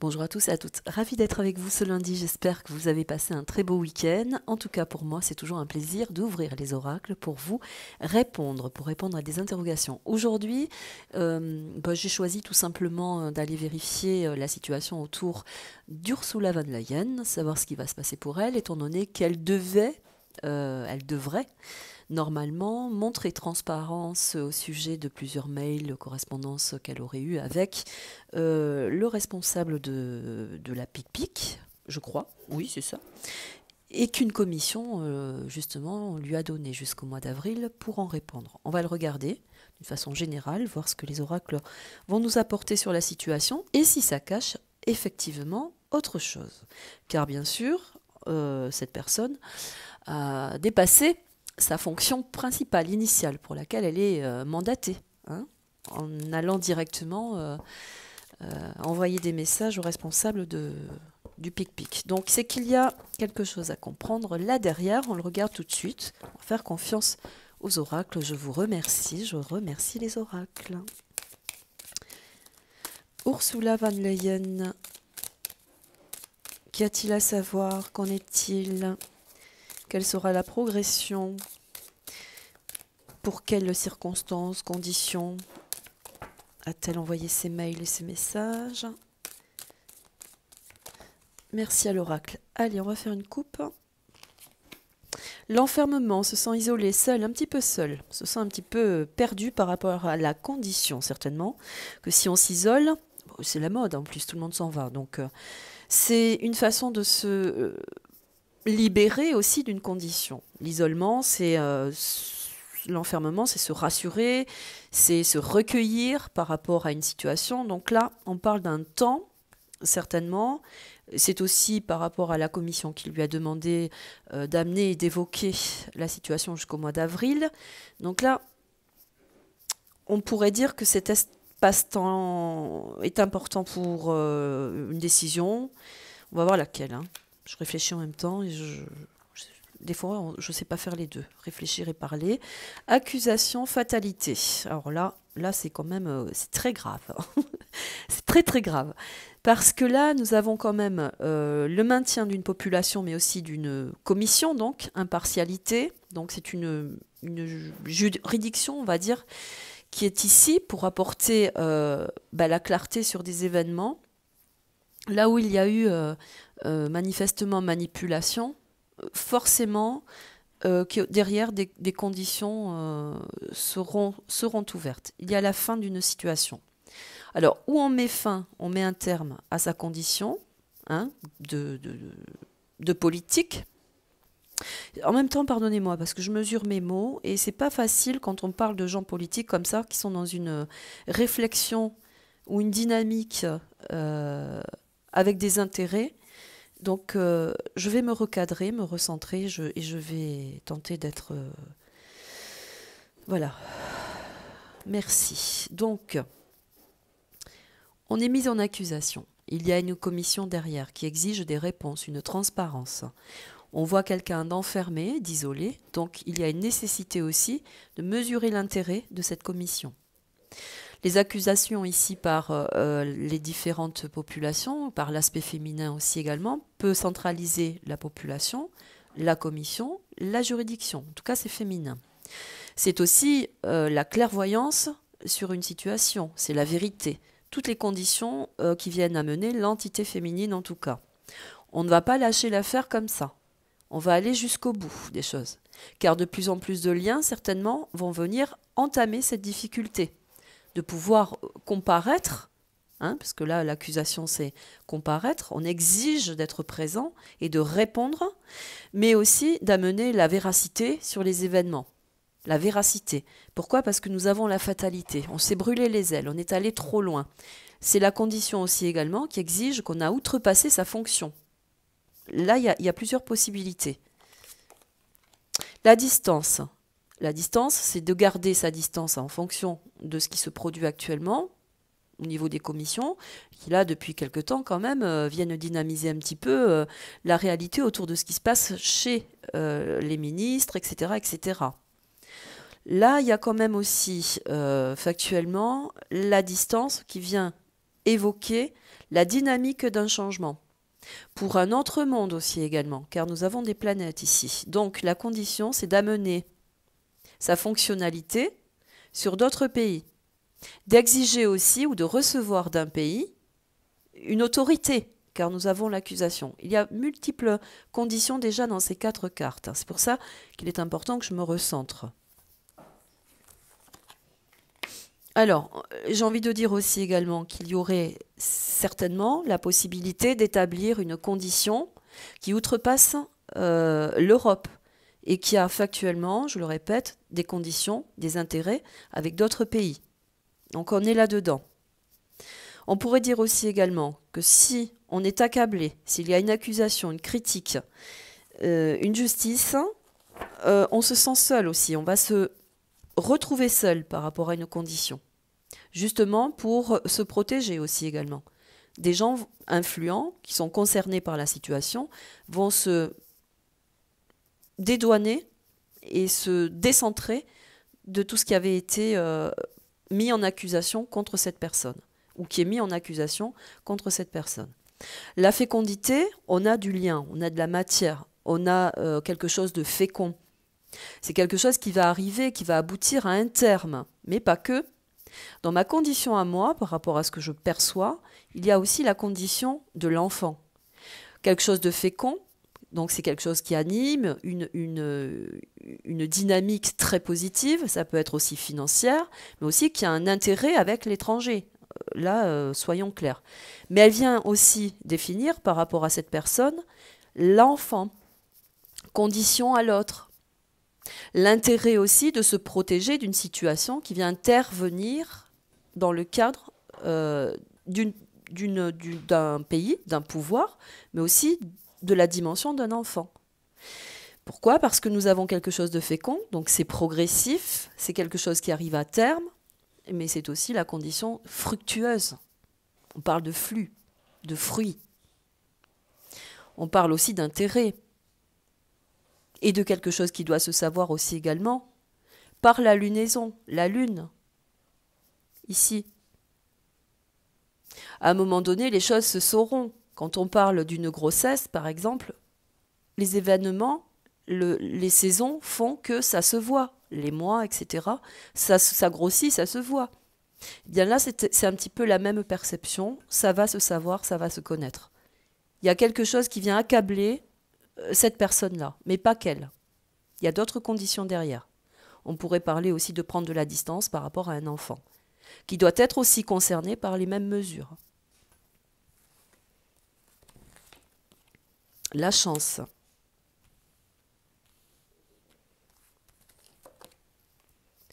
Bonjour à tous et à toutes, ravi d'être avec vous ce lundi, j'espère que vous avez passé un très beau week-end. En tout cas pour moi c'est toujours un plaisir d'ouvrir les oracles pour vous pour répondre à des interrogations. Aujourd'hui j'ai choisi tout simplement d'aller vérifier la situation autour d'Ursula von der Leyen, savoir ce qui va se passer pour elle étant donné elle devrait normalement montrer transparence au sujet de plusieurs mails, correspondances qu'elle aurait eues avec le responsable de la PIC-PIC, je crois, oui c'est ça, et qu'une commission justement lui a donné jusqu'au mois d'avril pour en répondre. On va le regarder d'une façon générale, voir ce que les oracles vont nous apporter sur la situation et si ça cache effectivement autre chose. Car bien sûr, cette personne a dépassé sa fonction principale, initiale, pour laquelle elle est mandatée, hein, en allant directement envoyer des messages aux responsables du PIC-PIC. Donc c'est qu'il y a quelque chose à comprendre là derrière, on le regarde tout de suite, on va faire confiance aux oracles, je remercie les oracles. Ursula von der Leyen, qu'y a-t-il à savoir? Qu'en est-il? Quelle sera la progression? Pour quelles circonstances, conditions a-t-elle envoyé ses mails et ses messages? Merci à l'oracle. Allez, on va faire une coupe. L'enfermement, se sent isolé, seul, un petit peu seul, se sent un petit peu perdu par rapport à la condition, certainement, que si on s'isole, c'est la mode, en plus, tout le monde s'en va. Donc, c'est une façon de se libérer aussi d'une condition. L'isolement, c'est l'enfermement, c'est se rassurer, c'est se recueillir par rapport à une situation. Donc là, on parle d'un temps, certainement. C'est aussi par rapport à la commission qui lui a demandé d'amener et d'évoquer la situation jusqu'au mois d'avril. Donc là, on pourrait dire que cet espace-temps est important pour une décision. On va voir laquelle, hein. Je réfléchis en même temps et des fois, je ne sais pas faire les deux, réfléchir et parler. Accusation, fatalité. Alors là c'est quand même, c'est très grave. C'est très très grave. Parce que là, nous avons quand même le maintien d'une population, mais aussi d'une commission, donc impartialité. Donc c'est une juridiction, on va dire, qui est ici pour apporter la clarté sur des événements. Là où il y a eu manifestement manipulation, forcément que derrière des conditions seront ouvertes. Il y a la fin d'une situation. Alors, où on met fin, on met un terme à sa condition, hein, de politique. En même temps, pardonnez-moi, parce que je mesure mes mots, et c'est pas facile quand on parle de gens politiques comme ça, qui sont dans une réflexion ou une dynamique avec des intérêts. Donc, je vais me recadrer, me recentrer, et je vais tenter d'être... voilà. Merci. Donc, on est mis en accusation. Il y a une commission derrière qui exige des réponses, une transparence. On voit quelqu'un d'enfermé, d'isolé, donc il y a une nécessité aussi de mesurer l'intérêt de cette commission. Les accusations ici par les différentes populations, par l'aspect féminin aussi également, peut centraliser la population, la commission, la juridiction. En tout cas, c'est féminin. C'est aussi la clairvoyance sur une situation, c'est la vérité. Toutes les conditions qui viennent amener l'entité féminine en tout cas. On ne va pas lâcher l'affaire comme ça. On va aller jusqu'au bout des choses. Car de plus en plus de liens, certainement, vont venir entamer cette difficulté de pouvoir comparaître, hein, parce que là, l'accusation, c'est comparaître. On exige d'être présent et de répondre, mais aussi d'amener la véracité sur les événements. La véracité. Pourquoi? Parce que nous avons la fatalité. On s'est brûlé les ailes, on est allé trop loin. C'est la condition aussi également qui exige qu'on a outrepassé sa fonction. Là, il y a plusieurs possibilités. La distance. La distance, c'est de garder sa distance en fonction de ce qui se produit actuellement au niveau des commissions, qui là, depuis quelque temps quand même, viennent dynamiser un petit peu la réalité autour de ce qui se passe chez les ministres, etc., etc. Là, il y a quand même aussi, factuellement, la distance qui vient évoquer la dynamique d'un changement. Pour un autre monde aussi également, car nous avons des planètes ici. Donc la condition, c'est d'amener sa fonctionnalité sur d'autres pays, d'exiger aussi ou de recevoir d'un pays une autorité, car nous avons l'accusation. Il y a multiples conditions déjà dans ces 4 cartes. C'est pour ça qu'il est important que je me recentre. Alors, j'ai envie de dire aussi également qu'il y aurait certainement la possibilité d'établir une condition qui outrepasse l'Europe et qui a factuellement, je le répète, des conditions, des intérêts avec d'autres pays. Donc on est là-dedans. On pourrait dire aussi également que si on est accablé, s'il y a une accusation, une critique, une justice, on se sent seul aussi. On va se retrouver seul par rapport à une condition. Justement pour se protéger aussi également. Des gens influents qui sont concernés par la situation vont se dédouaner et se décentrer de tout ce qui avait été mis en accusation contre cette personne, ou qui est mis en accusation contre cette personne. La fécondité, on a du lien, on a de la matière, on a quelque chose de fécond. C'est quelque chose qui va arriver, qui va aboutir à un terme, mais pas que. Dans ma condition à moi, par rapport à ce que je perçois, il y a aussi la condition de l'enfant. Quelque chose de fécond, donc c'est quelque chose qui anime, une dynamique très positive, ça peut être aussi financière, mais aussi qui a un intérêt avec l'étranger. Là, soyons clairs. Mais elle vient aussi définir, par rapport à cette personne, l'enfant, condition à l'autre. L'intérêt aussi de se protéger d'une situation qui vient intervenir dans le cadre d'un pays, d'un pouvoir, mais aussi de la dimension d'un enfant. Pourquoi ? Parce que nous avons quelque chose de fécond, donc c'est progressif, c'est quelque chose qui arrive à terme, mais c'est aussi la condition fructueuse. On parle de flux, de fruits. On parle aussi d'intérêt. Et de quelque chose qui doit se savoir aussi également par la lunaison, la lune, ici. À un moment donné, les choses se sauront. Quand on parle d'une grossesse, par exemple, les événements, les saisons font que ça se voit. Les mois, etc. Ça grossit, ça se voit. Eh bien là, c'est un petit peu la même perception. Ça va se savoir, ça va se connaître. Il y a quelque chose qui vient accabler cette personne-là, mais pas qu'elle. Il y a d'autres conditions derrière. On pourrait parler aussi de prendre de la distance par rapport à un enfant, qui doit être aussi concerné par les mêmes mesures. La chance.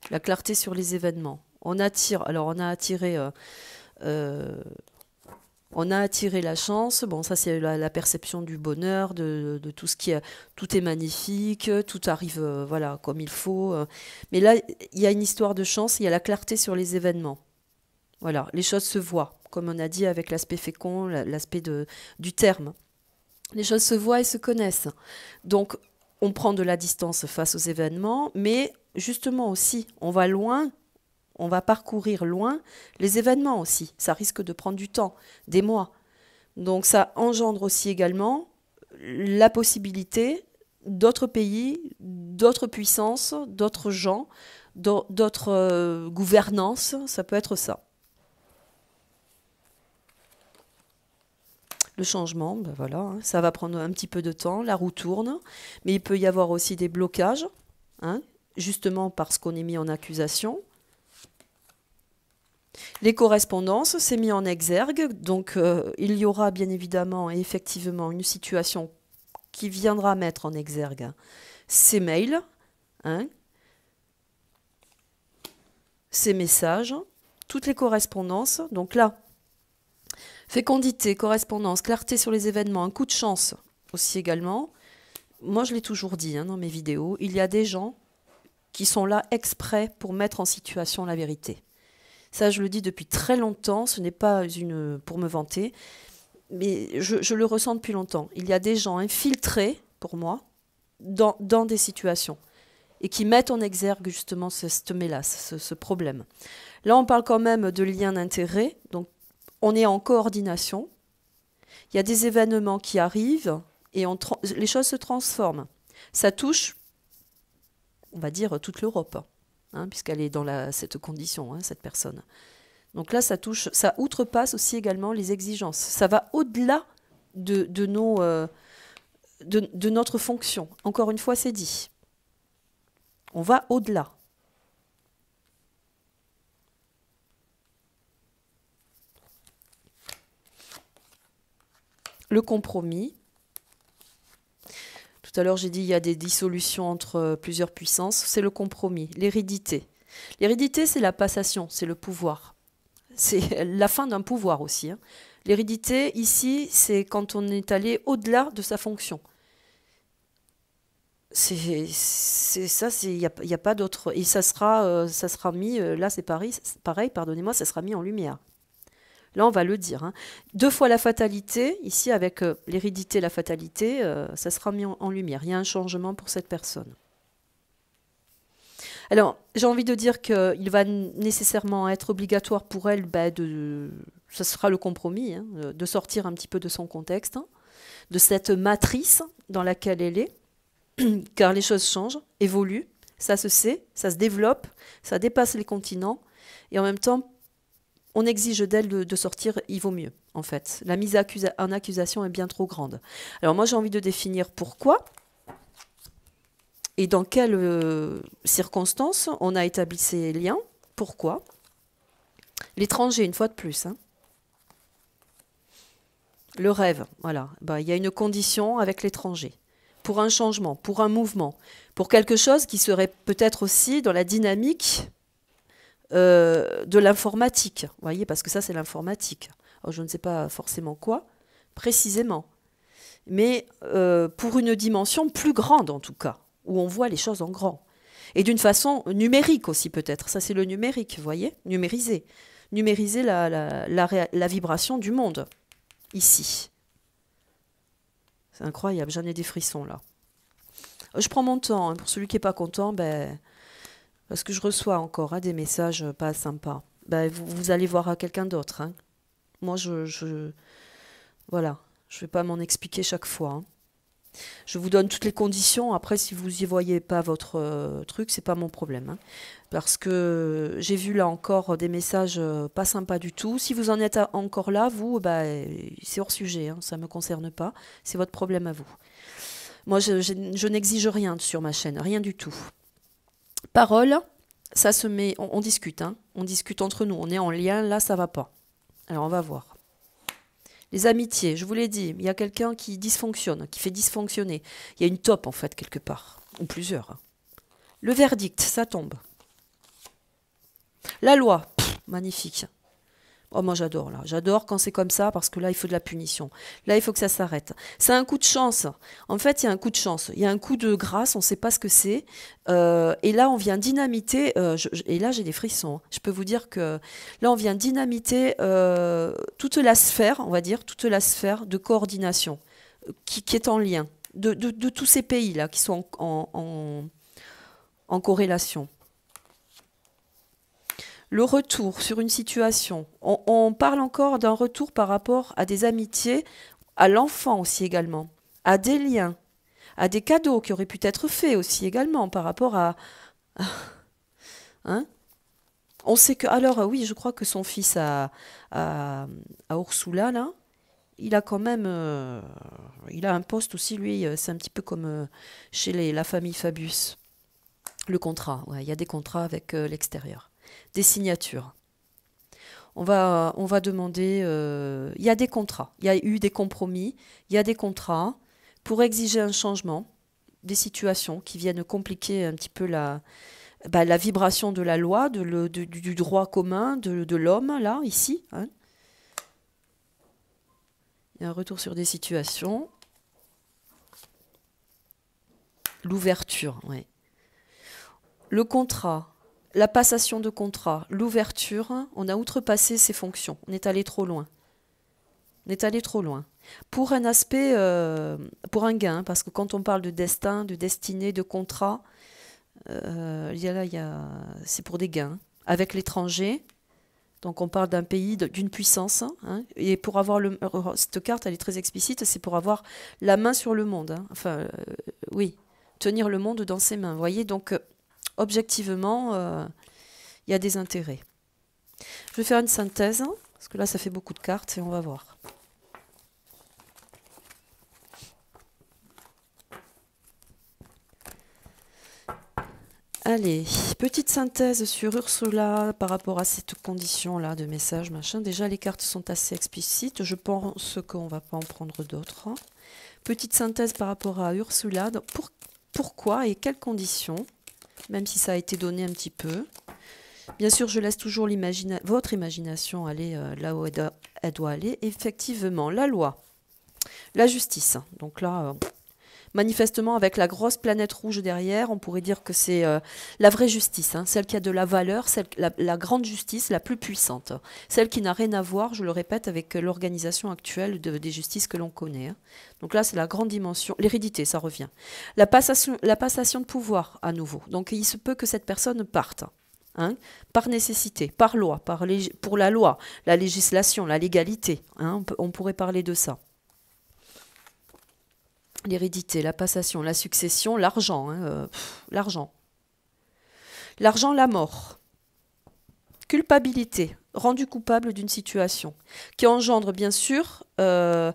La clarté sur les événements. On a attiré la chance. Bon, ça c'est la perception du bonheur, de tout ce qui est, tout est magnifique, tout arrive voilà comme il faut. Mais là, il y a une histoire de chance, il y a la clarté sur les événements. Voilà, les choses se voient, comme on a dit avec l'aspect fécond, l'aspect du terme. Les choses se voient et se connaissent. Donc, on prend de la distance face aux événements, mais justement aussi, on va loin. On va parcourir loin les événements aussi. Ça risque de prendre du temps, des mois. Donc ça engendre aussi également la possibilité d'autres pays, d'autres puissances, d'autres gens, d'autres gouvernances. Ça peut être ça. Le changement, ben voilà, hein, ça va prendre un petit peu de temps. La roue tourne. Mais il peut y avoir aussi des blocages, hein, justement parce qu'on est mis en accusation. Les correspondances, c'est mis en exergue, donc il y aura bien évidemment et effectivement une situation qui viendra mettre en exergue ces mails, hein, ces messages, toutes les correspondances. Donc là, fécondité, correspondance, clarté sur les événements, un coup de chance aussi également. Moi, je l'ai toujours dit hein, dans mes vidéos, il y a des gens qui sont là exprès pour mettre en situation la vérité. Ça, je le dis depuis très longtemps, ce n'est pas pour me vanter, mais je le ressens depuis longtemps. Il y a des gens infiltrés, pour moi, dans des situations, et qui mettent en exergue justement cette mélasse, ce problème. Là, on parle quand même de lien d'intérêt, donc on est en coordination, Il y a des événements qui arrivent et les choses se transforment. Ça touche, on va dire, toute l'Europe, hein, puisqu'elle est dans cette condition, hein, cette personne. Donc là, ça outrepasse aussi également les exigences. Ça va au-delà de notre fonction. Encore une fois, c'est dit. On va au-delà. Le compromis. Tout à l'heure, j'ai dit il y a des dissolutions entre plusieurs puissances. C'est le compromis. L'hérédité. L'hérédité, c'est la passation, c'est le pouvoir. C'est la fin d'un pouvoir aussi, hein. L'hérédité, ici, c'est quand on est allé au-delà de sa fonction. C'est ça, il n'y a pas d'autre. Et ça sera mis, là c'est pareil, pardonnez-moi, ça sera mis en lumière. Là, on va le dire, hein. 2 fois la fatalité, ici avec l'hérédité, la fatalité, ça sera mis en lumière. Il y a un changement pour cette personne. Alors, j'ai envie de dire qu'il va nécessairement être obligatoire pour elle, ça sera le compromis, hein, de sortir un petit peu de son contexte, hein, de cette matrice dans laquelle elle est, car les choses changent, évoluent, ça se sait, ça se développe, ça dépasse les continents, et en même temps, on exige d'elle de sortir, il vaut mieux, en fait. La mise en accusation est bien trop grande. Alors moi, j'ai envie de définir pourquoi, et dans quelles circonstances on a établi ces liens, pourquoi. L'étranger, une fois de plus, hein. Le rêve, voilà. Il y a une condition avec l'étranger. Pour un changement, pour un mouvement, pour quelque chose qui serait peut-être aussi dans la dynamique de l'informatique. Vous voyez, parce que ça, c'est l'informatique. Alors, je ne sais pas forcément quoi, précisément. Mais pour une dimension plus grande, en tout cas, où on voit les choses en grand. Et d'une façon numérique aussi, peut-être. Ça, c'est le numérique, vous voyez, numériser. Numériser la vibration du monde, ici. C'est incroyable, j'en ai des frissons, là. Je prends mon temps, hein. Pour celui qui n'est pas content, parce que je reçois encore des messages pas sympas. Vous allez voir à quelqu'un d'autre, hein. Moi, voilà, je ne vais pas m'en expliquer chaque fois, hein. Je vous donne toutes les conditions. Après, si vous n'y voyez pas votre truc, c'est pas mon problème, hein. Parce que j'ai vu là encore des messages pas sympas du tout. Si vous en êtes encore là, vous, c'est hors sujet, hein, ça ne me concerne pas. C'est votre problème à vous. Moi, je n'exige rien sur ma chaîne, rien du tout. Parole, ça se met, on discute, hein, on discute entre nous, on est en lien, là ça va pas. Alors on va voir. Les amitiés, je vous l'ai dit, il y a quelqu'un qui dysfonctionne, qui fait dysfonctionner. Il y a une taupe en fait quelque part, ou plusieurs. Le verdict, ça tombe. La loi, magnifique. Oh, moi j'adore là, j'adore quand c'est comme ça parce que là il faut de la punition. Là il faut que ça s'arrête. C'est un coup de chance. En fait il y a un coup de chance, il y a un coup de grâce, on ne sait pas ce que c'est. Et là on vient dynamiter, et là j'ai des frissons. Je peux vous dire que là on vient dynamiter toute la sphère, on va dire, toute la sphère de coordination qui est en lien de tous ces pays là qui sont en corrélation. Le retour sur une situation. On parle encore d'un retour par rapport à des amitiés, à l'enfant aussi également, à des liens, à des cadeaux qui auraient pu être faits aussi également par rapport à... Hein? On sait que... Alors oui, je crois que son fils à Ursula, là, il a quand même... il a un poste aussi, lui, c'est un petit peu comme chez la famille Fabius. Le contrat, ouais, il y a des contrats avec l'extérieur. Des signatures. On va demander... il y a des contrats, il y a eu des compromis, il y a des contrats pour exiger un changement, des situations qui viennent compliquer un petit peu la vibration de la loi, du droit commun, de l'homme, là, ici. Hein. Il y a un retour sur des situations. L'ouverture, oui. Le contrat. La passation de contrat, l'ouverture, on a outrepassé ses fonctions. On est allé trop loin. On est allé trop loin. Pour un aspect, pour un gain, parce que quand on parle de destin, de destinée, de contrat, c'est pour des gains. Avec l'étranger, Donc on parle d'un pays, d'une puissance, hein, et pour avoir cette carte, elle est très explicite, c'est pour avoir la main sur le monde, hein. Enfin, oui, tenir le monde dans ses mains. Vous voyez, donc objectivement, il y a des intérêts. Je vais faire une synthèse, hein, parce que là, ça fait beaucoup de cartes et on va voir. Allez, petite synthèse sur Ursula par rapport à cette condition-là de message, machin. Déjà, les cartes sont assez explicites. Je pense qu'on ne va pas en prendre d'autres, hein. Petite synthèse par rapport à Ursula. Donc, pourquoi et quelles conditions, même si ça a été donné un petit peu. Bien sûr, je laisse toujours votre imagination aller là où elle doit aller. Effectivement, la loi, la justice. Donc là... manifestement, avec la grosse planète rouge derrière, on pourrait dire que c'est la vraie justice, hein, celle qui a de la valeur, la grande justice, la plus puissante, celle qui n'a rien à voir, je le répète, avec l'organisation actuelle des justices que l'on connaît, hein. Donc là, c'est la grande dimension, l'hérédité, ça revient. La passation de pouvoir, à nouveau. Donc il se peut que cette personne parte, hein, par nécessité, par loi, pour la loi, la législation, la légalité, hein, on pourrait parler de ça. L'hérédité, la passation, la succession, l'argent, hein, l'argent. L'argent, la mort. Culpabilité, rendu coupable d'une situation, qui engendre bien sûr, quand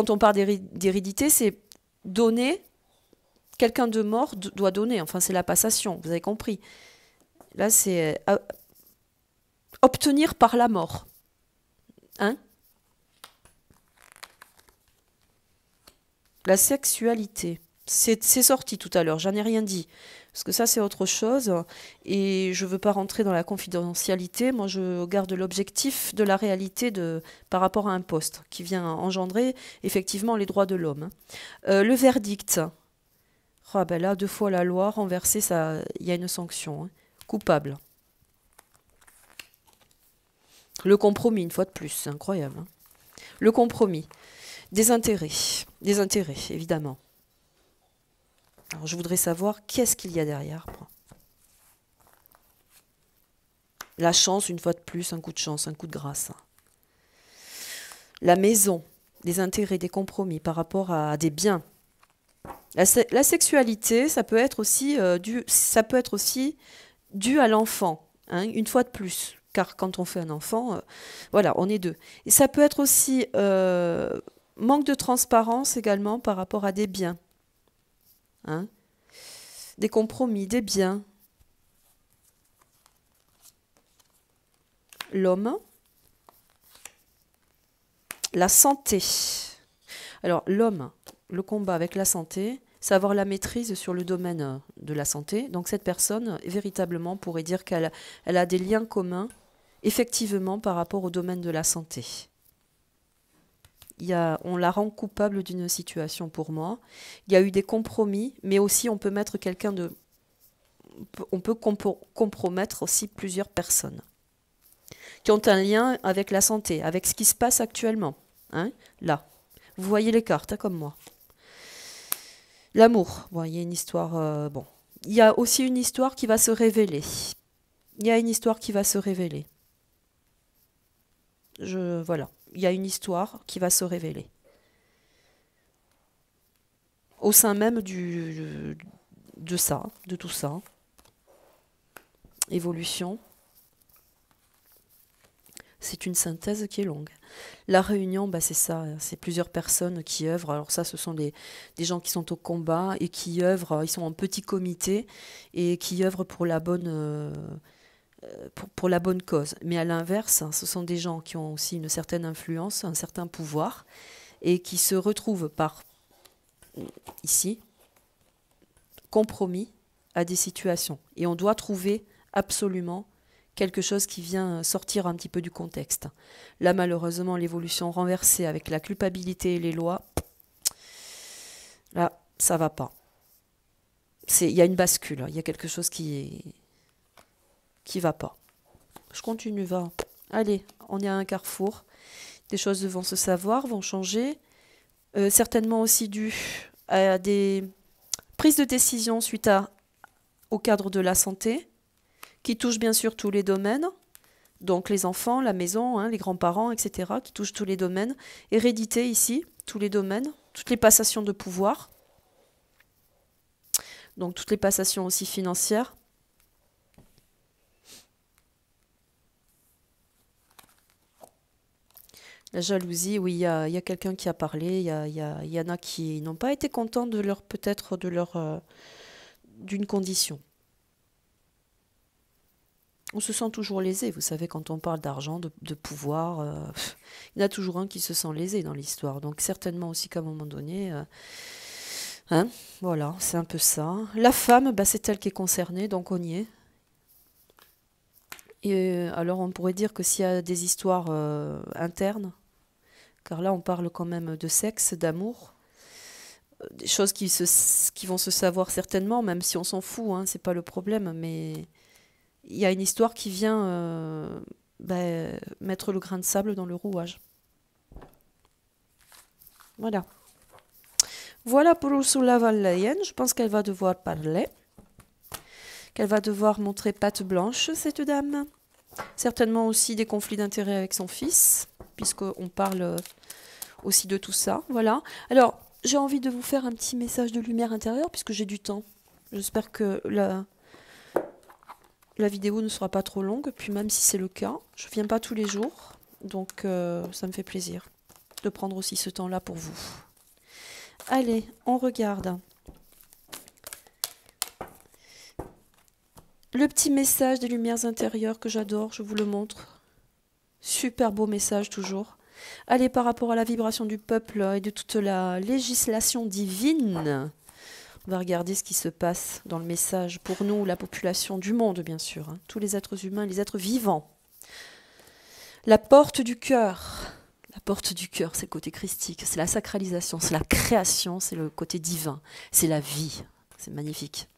on parle d'hérédité, c'est donner, quelqu'un de mort doit donner, enfin c'est la passation, vous avez compris. Là c'est obtenir par la mort, hein. La sexualité, c'est sorti tout à l'heure, j'en ai rien dit, parce que ça c'est autre chose, et je ne veux pas rentrer dans la confidentialité, moi je garde l'objectif de la réalité par rapport à un poste, qui vient engendrer effectivement les droits de l'homme. Le verdict, oh, ben là 2 fois la loi, renversée, il y a une sanction, hein. Coupable. Le compromis, une fois de plus, c'est incroyable, hein. Le compromis. Des intérêts, évidemment. Alors, je voudrais savoir qu'est-ce qu'il y a derrière. La chance, une fois de plus, un coup de chance, un coup de grâce. La maison, des intérêts, des compromis par rapport à des biens. La sexualité, ça peut être aussi dû à l'enfant, hein, une fois de plus. Car quand on fait un enfant, voilà, on est deux. Et ça peut être aussi... manque de transparence également par rapport à des biens, hein, des compromis, des biens. L'homme, la santé. Alors l'homme, le combat avec la santé, c'est avoir la maîtrise sur le domaine de la santé. Donc cette personne, véritablement, pourrait dire qu'elle a des liens communs, effectivement, par rapport au domaine de la santé. On la rend coupable d'une situation pour moi. Il y a eu des compromis, mais aussi on peut mettre on peut compromettre aussi plusieurs personnes qui ont un lien avec la santé, avec ce qui se passe actuellement, hein, là. Vous voyez les cartes, hein, comme moi. L'amour, bon, il y a une histoire... bon. Il y a aussi une histoire qui va se révéler. Il y a une histoire qui va se révéler. Voilà. Il y a une histoire qui va se révéler. Au sein même de tout ça. Évolution. C'est une synthèse qui est longue. La réunion, bah c'est ça, c'est plusieurs personnes qui œuvrent. Alors ça, ce sont des gens qui sont au combat et qui œuvrent, ils sont en petit comité et qui œuvrent pour la bonne... pour la bonne cause. Mais à l'inverse, ce sont des gens qui ont aussi une certaine influence, un certain pouvoir, et qui se retrouvent ici, compromis à des situations. Et on doit trouver absolument quelque chose qui vient sortir un petit peu du contexte. Là, malheureusement, l'évolution renversée avec la culpabilité et les lois, là, ça va pas. Il y a une bascule, il y a quelque chose qui va pas. Je continue, va. Allez, on est à un carrefour. Des choses vont se savoir, vont changer. Certainement aussi dû à des prises de décision suite au cadre de la santé qui touche bien sûr tous les domaines, donc les enfants, la maison, hein, les grands-parents, etc., qui touchent tous les domaines. Hérédité ici, tous les domaines, toutes les passations de pouvoir, donc toutes les passations aussi financières. La jalousie, oui, il y a quelqu'un qui a parlé, il y en a qui n'ont pas été contents de leur, peut-être, d'une condition. On se sent toujours lésé, vous savez, quand on parle d'argent, de pouvoir, il y en a toujours un qui se sent lésé dans l'histoire. Donc certainement aussi qu'à un moment donné, hein, voilà, c'est un peu ça. La femme, bah, c'est elle qui est concernée, donc on y est. Et alors on pourrait dire que s'il y a des histoires internes, car là on parle quand même de sexe, d'amour, des choses qui vont se savoir certainement, même si on s'en fout, hein, c'est pas le problème, mais il y a une histoire qui vient mettre le grain de sable dans le rouage. Voilà. Voilà pour Ursula von Leyen. Je pense qu'elle va devoir parler, qu'elle va devoir montrer patte blanche, cette dame. Certainement aussi des conflits d'intérêts avec son fils, puisqu'on parle aussi de tout ça. Voilà. Alors, j'ai envie de vous faire un petit message de lumière intérieure, puisque j'ai du temps. J'espère que la vidéo ne sera pas trop longue, puis même si c'est le cas, je ne viens pas tous les jours, donc ça me fait plaisir de prendre aussi ce temps-là pour vous. Allez, on regarde. Le petit message des lumières intérieures que j'adore, je vous le montre. Super beau message toujours. Allez, par rapport à la vibration du peuple et de toute la législation divine, on va regarder ce qui se passe dans le message pour nous, la population du monde, bien sûr, hein, tous les êtres humains, les êtres vivants. La porte du cœur. La porte du cœur, c'est le côté christique, c'est la sacralisation, c'est la création, c'est le côté divin, c'est la vie. C'est magnifique.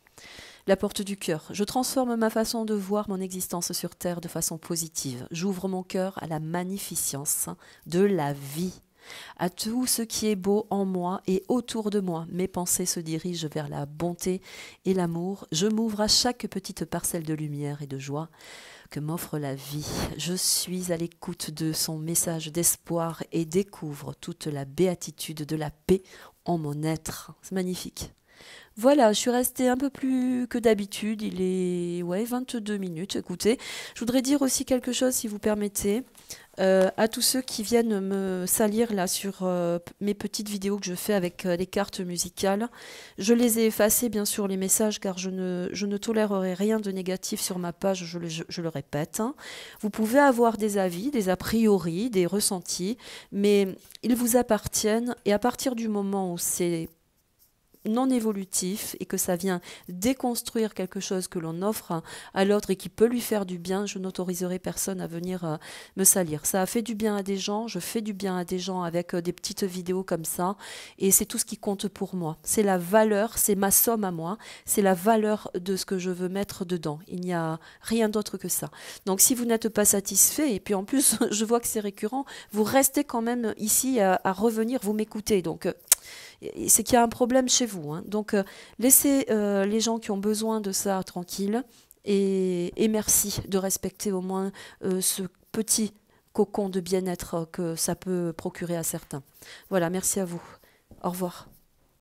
La porte du cœur. Je transforme ma façon de voir mon existence sur Terre de façon positive. J'ouvre mon cœur à la magnificence de la vie, à tout ce qui est beau en moi et autour de moi. Mes pensées se dirigent vers la bonté et l'amour. Je m'ouvre à chaque petite parcelle de lumière et de joie que m'offre la vie. Je suis à l'écoute de son message d'espoir et découvre toute la béatitude de la paix en mon être. C'est magnifique. Voilà, je suis restée un peu plus que d'habitude, il est 22 minutes. Écoutez, je voudrais dire aussi quelque chose, si vous permettez, à tous ceux qui viennent me salir là sur mes petites vidéos que je fais avec les cartes musicales. Je les ai effacées, bien sûr, les messages, car je ne tolérerai rien de négatif sur ma page, je le répète, hein. Vous pouvez avoir des avis, des a priori, des ressentis, mais ils vous appartiennent, et à partir du moment où c'est non évolutif et que ça vient déconstruire quelque chose que l'on offre à l'autre et qui peut lui faire du bien, je n'autoriserai personne à venir me salir. Ça a fait du bien à des gens, je fais du bien à des gens avec des petites vidéos comme ça, et c'est tout ce qui compte pour moi. C'est la valeur, c'est ma somme à moi, c'est la valeur de ce que je veux mettre dedans. Il n'y a rien d'autre que ça. Donc si vous n'êtes pas satisfait, et puis en plus je vois que c'est récurrent, vous restez quand même ici à revenir, vous m'écoutez, donc c'est qu'il y a un problème chez vous, hein. Donc laissez les gens qui ont besoin de ça tranquilles, et merci de respecter au moins ce petit cocon de bien-être que ça peut procurer à certains. Voilà, merci à vous. Au revoir.